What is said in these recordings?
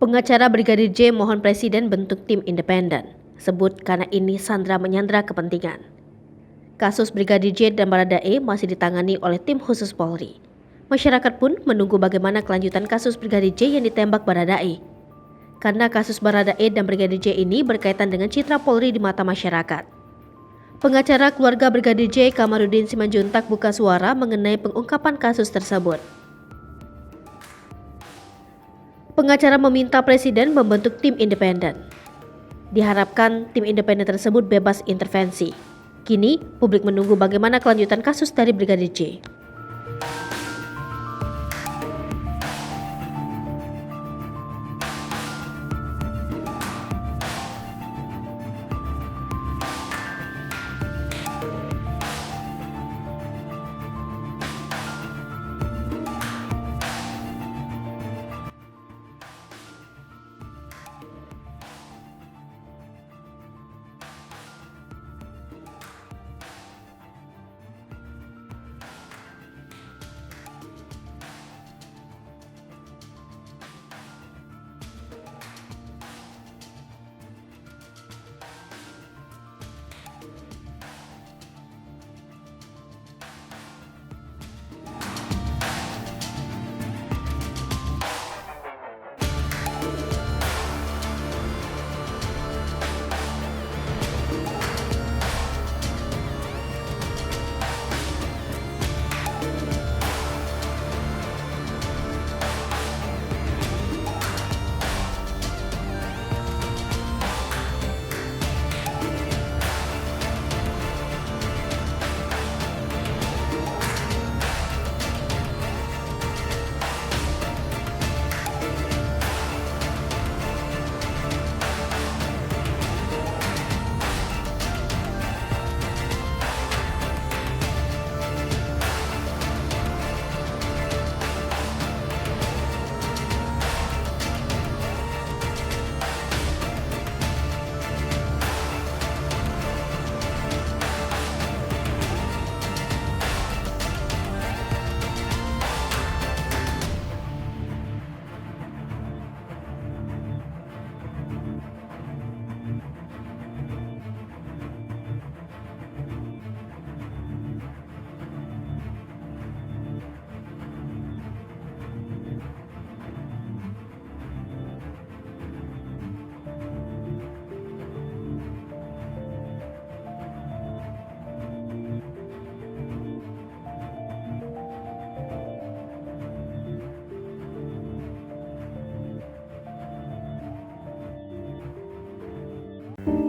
Pengacara Brigadir J mohon Presiden bentuk tim independen, sebut karena ini sandra-menyandra kepentingan. Kasus Brigadir J dan Baradae masih ditangani oleh tim khusus Polri. Masyarakat pun menunggu bagaimana kelanjutan kasus Brigadir J yang ditembak Baradae. Karena kasus Baradae dan Brigadir J ini berkaitan dengan citra Polri di mata masyarakat. Pengacara keluarga Brigadir J, Kamarudin Simanjuntak, buka suara mengenai pengungkapan kasus tersebut. Pengacara meminta Presiden membentuk tim independen. Diharapkan tim independen tersebut bebas intervensi. Kini, publik menunggu bagaimana kelanjutan kasus dari Brigadir J.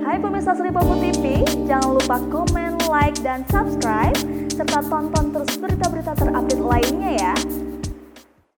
Hai pemirsa Sri Popo TV, jangan lupa komen, like, dan subscribe, serta tonton terus berita-berita terupdate lainnya ya.